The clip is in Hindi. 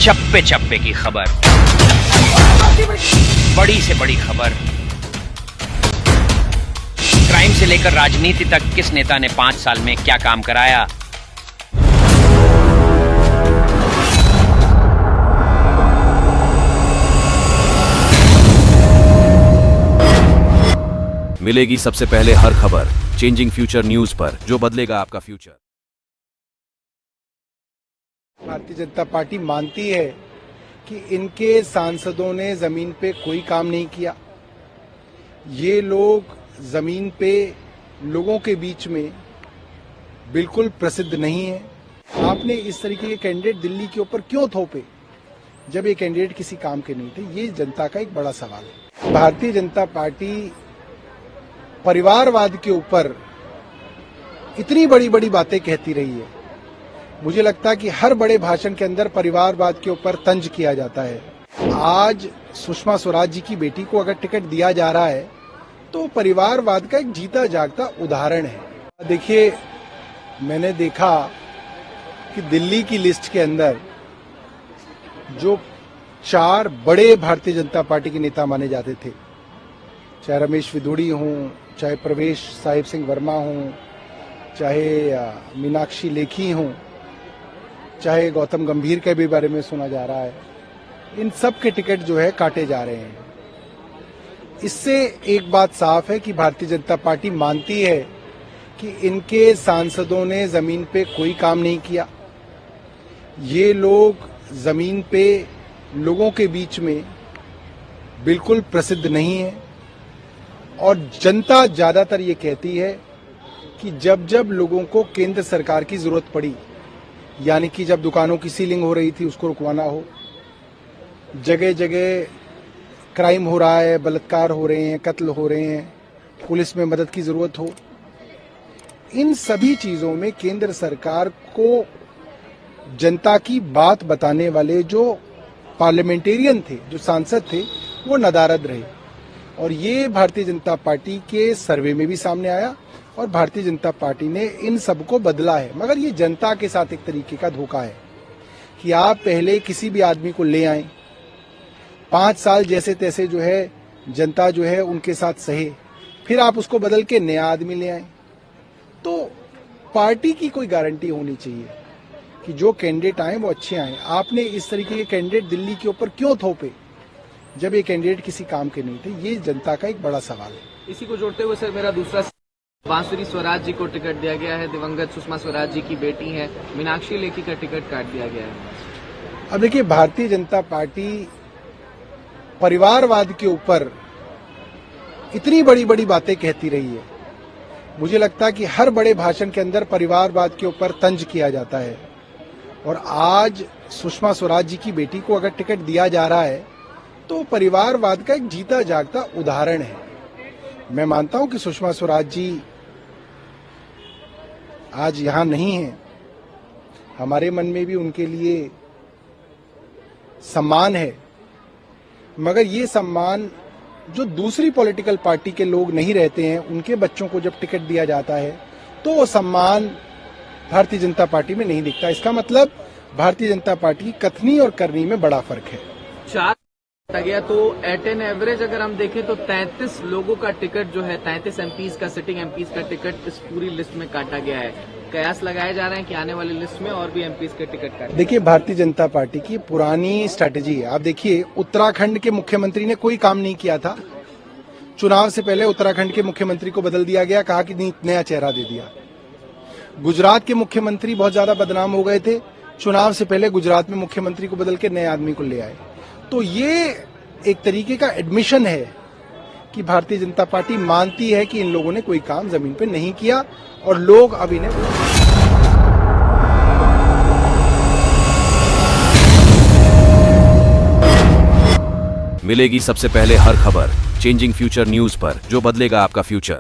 चप्पे चप्पे की खबर, बड़ी से बड़ी खबर, क्राइम से लेकर राजनीति तक किस नेता ने 5 साल में क्या काम कराया। मिलेगी सबसे पहले हर खबर चेंजिंग फ्यूचर न्यूज पर, जो बदलेगा आपका फ्यूचर। भारतीय जनता पार्टी मानती है कि इनके सांसदों ने जमीन पे कोई काम नहीं किया। ये लोग जमीन पे लोगों के बीच में बिल्कुल प्रसिद्ध नहीं है। आपने इस तरीके के कैंडिडेट दिल्ली के ऊपर क्यों थोपे जब ये कैंडिडेट किसी काम के नहीं थे? ये जनता का एक बड़ा सवाल है। भारतीय जनता पार्टी परिवारवाद के ऊपर इतनी बड़ी बड़ी बातें कहती रही है। मुझे लगता है कि हर बड़े भाषण के अंदर परिवारवाद के ऊपर तंज किया जाता है। आज सुषमा स्वराज जी की बेटी को अगर टिकट दिया जा रहा है तो परिवारवाद का एक जीता जागता उदाहरण है। देखिए, मैंने देखा कि दिल्ली की लिस्ट के अंदर जो 4 बड़े भारतीय जनता पार्टी के नेता माने जाते थे, चाहे रमेश विदुड़ी हों, चाहे प्रवेश साहिब सिंह वर्मा हों, चाहे मीनाक्षी लेखी हों, चाहे गौतम गंभीर के भी बारे में सुना जा रहा है, इन सब के टिकट जो है काटे जा रहे हैं। इससे एक बात साफ है कि भारतीय जनता पार्टी मानती है कि इनके सांसदों ने जमीन पे कोई काम नहीं किया। ये लोग जमीन पे लोगों के बीच में बिल्कुल प्रसिद्ध नहीं है और जनता ज्यादातर ये कहती है कि जब जब लोगों को केंद्र सरकार की जरूरत पड़ी, यानी कि जब दुकानों की सीलिंग हो रही थी उसको रुकवाना हो, जगह जगह क्राइम हो रहा है, बलात्कार हो रहे हैं, कत्ल हो रहे हैं, पुलिस में मदद की जरूरत हो, इन सभी चीजों में केंद्र सरकार को जनता की बात बताने वाले जो पार्लियामेंटेरियन थे, जो सांसद थे, वो नदारद रहे। और ये भारतीय जनता पार्टी के सर्वे में भी सामने आया और भारतीय जनता पार्टी ने इन सबको बदला है। मगर ये जनता के साथ एक तरीके का धोखा है कि आप पहले किसी भी आदमी को ले आए, 5 साल जैसे तैसे जो है जनता जो है उनके साथ सहे, फिर आप उसको बदल के नया आदमी ले आए। तो पार्टी की कोई गारंटी होनी चाहिए कि जो कैंडिडेट आए वो अच्छे आए। आपने इस तरीके के कैंडिडेट दिल्ली के ऊपर क्यों थोपे जब ये कैंडिडेट किसी काम के नहीं थे? ये जनता का एक बड़ा सवाल है। इसी को जोड़ते हुए सर, मेरा दूसरा, बांसुरी स्वराज जी को टिकट दिया गया है, दिवंगत सुषमा स्वराज जी की बेटी है, मीनाक्षी लेखी का टिकट काट दिया गया है। अब देखिए, भारतीय जनता पार्टी परिवारवाद के ऊपर इतनी बड़ी बड़ी बातें कहती रही है। मुझे लगता है कि हर बड़े भाषण के अंदर परिवारवाद के ऊपर तंज किया जाता है और आज सुषमा स्वराज जी की बेटी को अगर टिकट दिया जा रहा है तो परिवारवाद का एक जीता जागता उदाहरण है। मैं मानता हूं कि सुषमा स्वराज जी आज यहां नहीं है, हमारे मन में भी उनके लिए सम्मान है, मगर ये सम्मान जो दूसरी पॉलिटिकल पार्टी के लोग नहीं रहते हैं, उनके बच्चों को जब टिकट दिया जाता है तो वो सम्मान भारतीय जनता पार्टी में नहीं दिखता। इसका मतलब भारतीय जनता पार्टी की कथनी और करनी में बड़ा फर्क है। 4 गया तो एट एन एवरेज अगर हम देखें तो 33 लोगों का टिकट जो है, 33 एमपीज का, सिटिंग एमपीज का टिकट इस पूरी लिस्ट में काटा गया है। कयास लगाए जा रहे हैं कि आने वाली लिस्ट में और भी एमपीज के टिकट काटे। देखिए, भारतीय जनता पार्टी की पुरानी स्ट्रैटेजी है। आप देखिए, उत्तराखंड के मुख्यमंत्री ने कोई काम नहीं किया था, चुनाव से पहले उत्तराखंड के मुख्यमंत्री को बदल दिया गया, कहा कि नया चेहरा दे दिया। गुजरात के मुख्यमंत्री बहुत ज्यादा बदनाम हो गए थे, चुनाव से पहले गुजरात में मुख्यमंत्री को बदल के नए आदमी को ले आए। तो ये एक तरीके का एडमिशन है कि भारतीय जनता पार्टी मानती है कि इन लोगों ने कोई काम जमीन पे नहीं किया और लोग अब इन्हें मिलेगी सबसे पहले हर खबर चेंजिंग फ्यूचर न्यूज पर, जो बदलेगा आपका फ्यूचर।